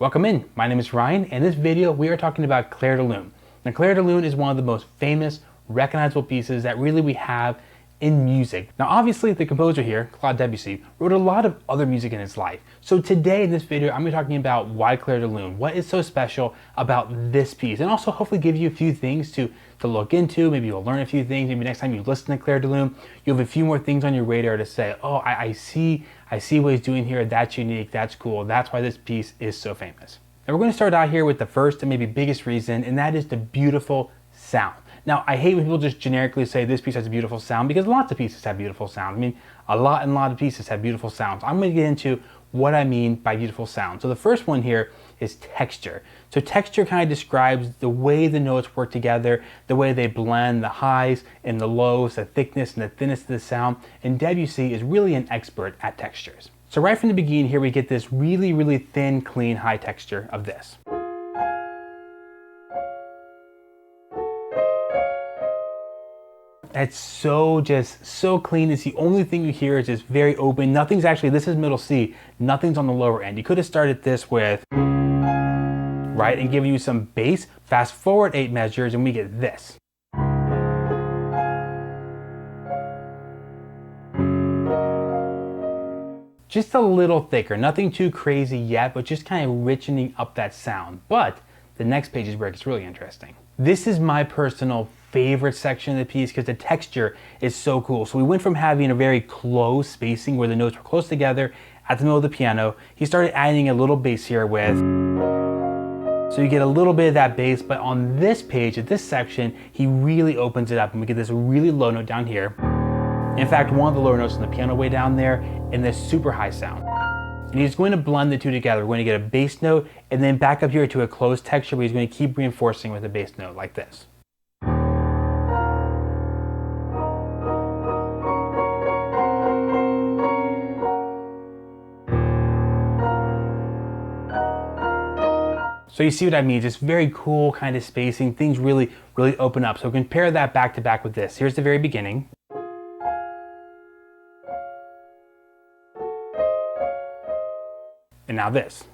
Welcome in, my name is Ryan, and in this video we are talking about Clair de Lune. Now Clair de Lune is one of the most famous, recognizable pieces that really we have in music. Now obviously the composer here, Claude Debussy, wrote a lot of other music in his life. So today in this video I'm going to be talking about why Clair de Lune, what is so special about this piece, and also hopefully give you a few things to look into. Maybe you'll learn a few things. Maybe next time you listen to Clair de Lune, you have a few more things on your radar to say, oh, I see what he's doing here, that's unique, that's cool, that's why this piece is so famous. And we're going to start out here with the first and maybe biggest reason, and that is the beautiful sound. Now, I hate when people just generically say this piece has a beautiful sound, because lots of pieces have beautiful sound. I mean, a lot of pieces have beautiful sounds. I'm going to get into what I mean by beautiful sound. So the first one here is texture. So texture kind of describes the way the notes work together, the way they blend, the highs and the lows, the thickness and the thinness of the sound. And Debussy is really an expert at textures. So right from the beginning here, we get this really, really thin, clean, high texture of this. It's so clean. It's the only thing you hear is just very open. Nothing's actually, this is middle C, nothing's on the lower end. You could have started this with, right, and given you some bass. Fast forward 8 measures and we get this. Just a little thicker, nothing too crazy yet, but just kind of richening up that sound. But the next page is where it gets really interesting. This is my personal favorite section of the piece because the texture is so cool. So we went from having a very close spacing where the notes were close together at the middle of the piano. He started adding a little bass here with, so you get a little bit of that bass, but on this page, at this section, he really opens it up and we get this really low note down here. In fact, one of the lower notes on the piano way down there and this super high sound. And he's going to blend the two together. We're going to get a bass note and then back up here to a closed texture where he's going to keep reinforcing with a bass note like this. So you see what I mean, just very cool kind of spacing, things really open up. So compare that back to back with this. Here's the very beginning. And now this.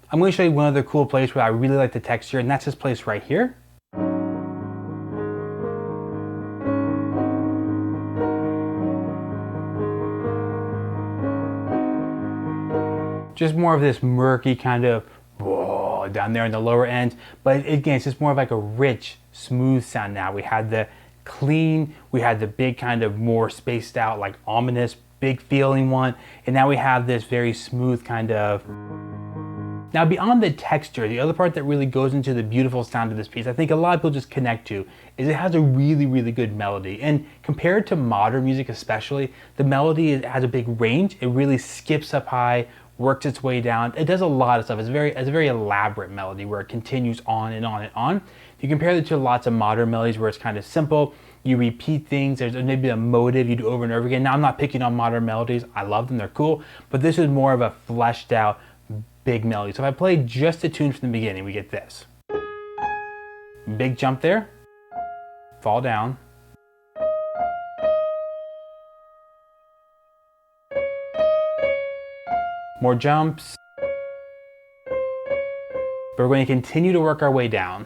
I'm going to show you one other cool place where I really like the texture, and that's this place right here. Just more of this murky kind of whoa, down there in the lower end. But again, it's just more of like a rich, smooth sound now. We had the clean, we had the big kind of more spaced out, like ominous, big feeling one. And now we have this very smooth kind of. Now beyond the texture, the other part that really goes into the beautiful sound of this piece, I think a lot of people just connect to, is it has a really good melody. And compared to modern music especially, the melody has a big range. It really skips up high, works its way down. It does a lot of stuff. It's a very elaborate melody where it continues on and on and on. If you compare it to lots of modern melodies where it's kind of simple, you repeat things, there's maybe a motive you do over and over again. Now I'm not picking on modern melodies, I love them, they're cool, but this is more of a fleshed out big melody. So if I play just the tune from the beginning, we get this. Big jump there, fall down, more jumps, but we're going to continue to work our way down.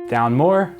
Down more.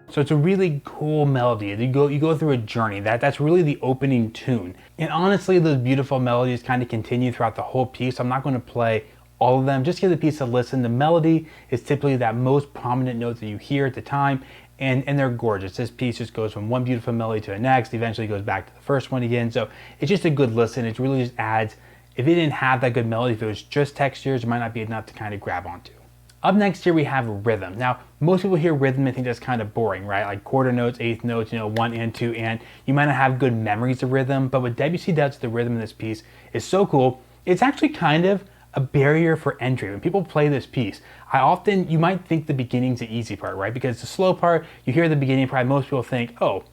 So it's a really cool melody. You go through a journey. That's really the opening tune. And honestly, those beautiful melodies kind of continue throughout the whole piece. I'm not going to play all of them. Just give the piece a listen. The melody is typically that most prominent note that you hear at the time, and they're gorgeous. This piece just goes from one beautiful melody to the next, eventually goes back to the first one again. So it's just a good listen. It really just adds, if it didn't have that good melody, if it was just textures, it might not be enough to kind of grab onto. Up next here we have rhythm. Now, most people hear rhythm and think that's kind of boring, right? Like quarter notes, eighth notes, 1 and 2 and. You might not have good memories of rhythm, but what Debussy does to the rhythm in this piece is so cool. It's actually kind of a barrier for entry. When people play this piece, you might think the beginning's the easy part, right? Because the slow part, you hear the beginning part, most people think, oh,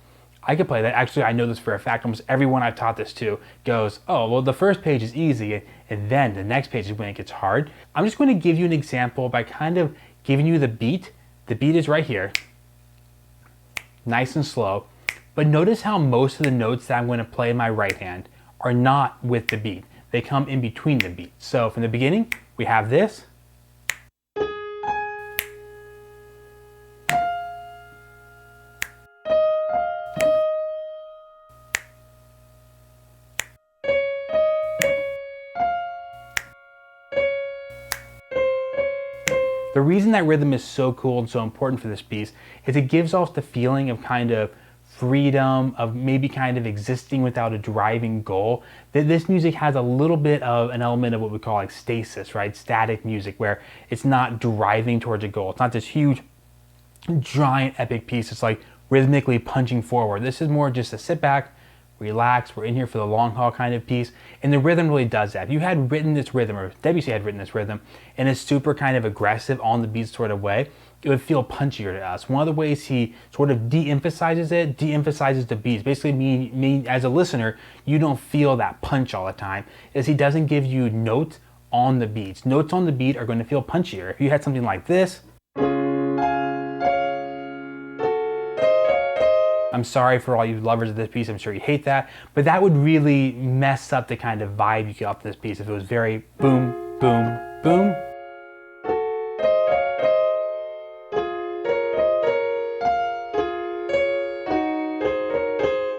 I could play that. Actually, I know this for a fact. Almost everyone I've taught this to goes, oh, well, the first page is easy, and then the next page is when it gets hard. I'm just going to give you an example by kind of giving you the beat. The beat is right here, nice and slow. But notice how most of the notes that I'm going to play in my right hand are not with the beat. They come in between the beats. So from the beginning, we have this. The reason that rhythm is so cool and so important for this piece is it gives off the feeling of kind of freedom, of maybe kind of existing without a driving goal. That this music has a little bit of an element of what we call like stasis, right? Static music, where it's not driving towards a goal. It's not this huge, giant, epic piece. It's like rhythmically punching forward. This is more just a sit back, relax, we're in here for the long haul kind of piece. And the rhythm really does that. If you had written this rhythm, or Debussy had written this rhythm, in a super kind of aggressive, on the beat sort of way, it would feel punchier to us. One of the ways he sort of de-emphasizes the beats. Basically mean as a listener, you don't feel that punch all the time, is he doesn't give you notes on the beats. Notes on the beat are going to feel punchier. If you had something like this, I'm sorry for all you lovers of this piece, I'm sure you hate that, but that would really mess up the kind of vibe you get off this piece if it was very boom, boom, boom.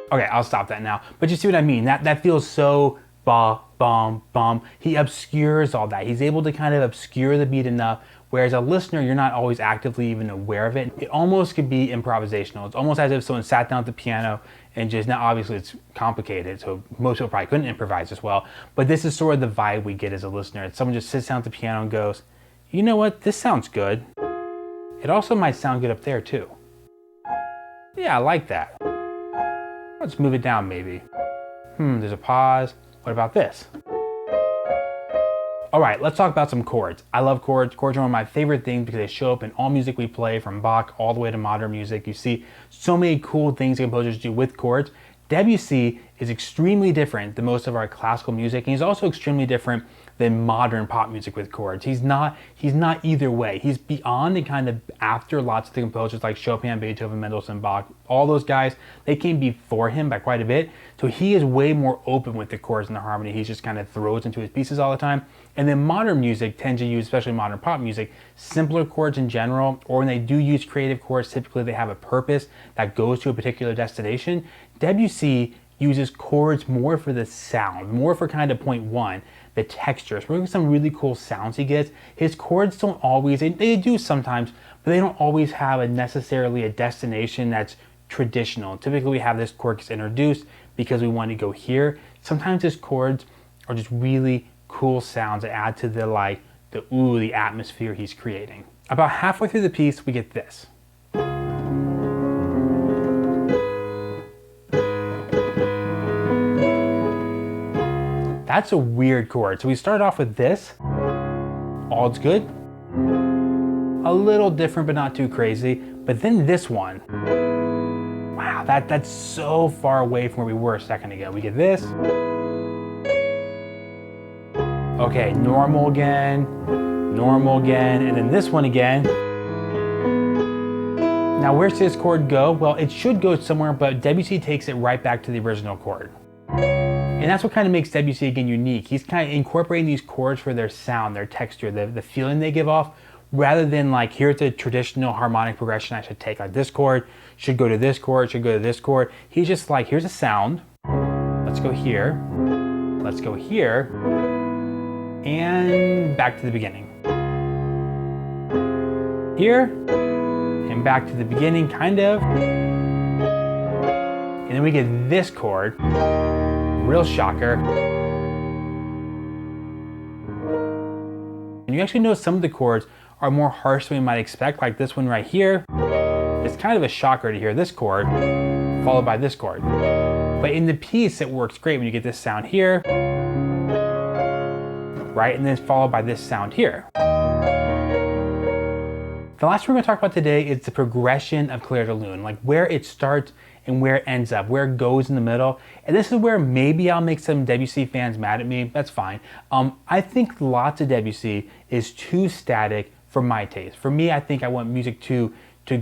Okay, I'll stop that now. But you see what I mean? That feels so ba, bum, bum. He obscures all that. He's able to kind of obscure the beat enough, whereas a listener, you're not always actively even aware of it. It almost could be improvisational. It's almost as if someone sat down at the piano and just, now obviously it's complicated, so most people probably couldn't improvise as well, but this is sort of the vibe we get as a listener. It's someone just sits down at the piano and goes, you know what, this sounds good. It also might sound good up there too. Yeah, I like that. Let's move it down maybe. There's a pause. What about this? All right, let's talk about some chords. I love chords. Chords are one of my favorite things because they show up in all music we play, from Bach all the way to modern music. You see so many cool things composers do with chords. Debussy is extremely different than most of our classical music, and he's also extremely different than modern pop music with chords. He's not either way. He's beyond and kind of after lots of the composers like Chopin, Beethoven, Mendelssohn, Bach, all those guys. They came before him by quite a bit. So he is way more open with the chords and the harmony. He just kind of throws into his pieces all the time. And then modern music tends to use, especially modern pop music, simpler chords in general, or when they do use creative chords, typically they have a purpose that goes to a particular destination. Debussy uses chords more for the sound, more for kind of point one, the textures. We're looking at some really cool sounds he gets. His chords don't always, they do sometimes, but they don't always have necessarily a destination that's traditional. Typically we have this chord gets introduced because we want to go here. Sometimes his chords are just really cool sounds that add to the atmosphere he's creating. About halfway through the piece, we get this. That's a weird chord. So we start off with this. All's good. A little different, but not too crazy. But then this one. Wow, that's so far away from where we were a second ago. We get this. Okay, normal again, and then this one again. Now where's this chord go? Well, it should go somewhere, but Debussy takes it right back to the original chord. And that's what kind of makes Debussy again unique. He's kind of incorporating these chords for their sound, their texture, the feeling they give off, rather than like, here's a traditional harmonic progression I should take. Like this chord should go to this chord, should go to this chord. He's just like, here's a sound. Let's go here. Let's go here. And back to the beginning. Here, and back to the beginning, kind of. And then we get this chord. Real shocker. And you actually notice some of the chords are more harsh than we might expect, like this one right here. It's kind of a shocker to hear this chord followed by this chord. But in the piece, it works great when you get this sound here, right? And then it's followed by this sound here. The last thing we're going to talk about today is the progression of Clair de Lune, like where it starts and where it ends up, where it goes in the middle. And this is where maybe I'll make some Debussy fans mad at me. That's fine. I think lots of Debussy is too static for my taste. For me, I think I want music to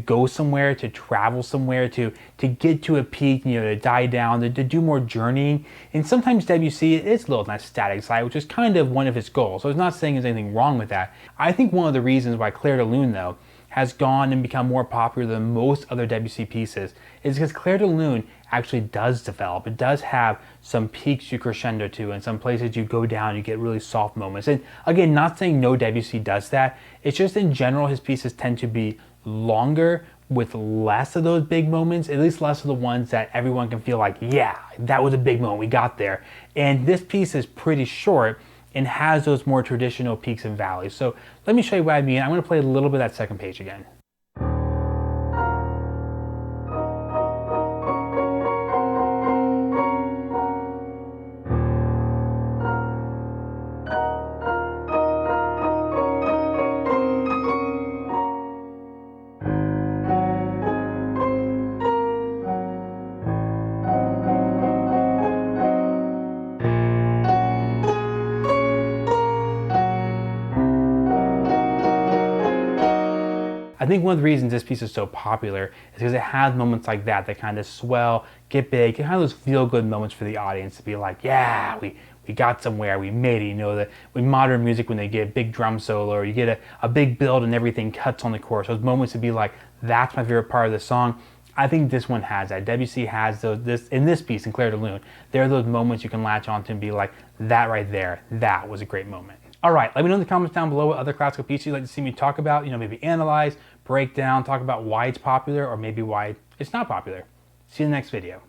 go somewhere, to travel somewhere, to get to a peak, to die down, to do more journeying. And sometimes Debussy is a little on that static side, which is kind of one of his goals. So it's not saying there's anything wrong with that. I think one of the reasons why Clair de Lune, though, has gone and become more popular than most other Debussy pieces is because Clair de Lune actually does develop. It does have some peaks you crescendo to, and some places you go down, you get really soft moments. And again, not saying no Debussy does that. It's just in general, his pieces tend to be longer with less of those big moments, at least less of the ones that everyone can feel like, yeah, that was a big moment, we got there. And this piece is pretty short and has those more traditional peaks and valleys. So let me show you what I mean. I'm gonna play a little bit of that second page again. I think one of the reasons this piece is so popular is because it has moments like that kind of swell, get big, and have those feel-good moments for the audience to be like, yeah, we got somewhere, we made it. That with modern music, when they get a big drum solo or you get a big build and everything cuts on the chorus, those moments to be like, that's my favorite part of the song. I think this one has that. Debussy has those, in this piece, in Clair de Lune, there are those moments you can latch onto and be like, that right there, that was a great moment. All right, let me know in the comments down below what other classical pieces you'd like to see me talk about, maybe analyze, break down, talk about why it's popular or maybe why it's not popular. See you in the next video.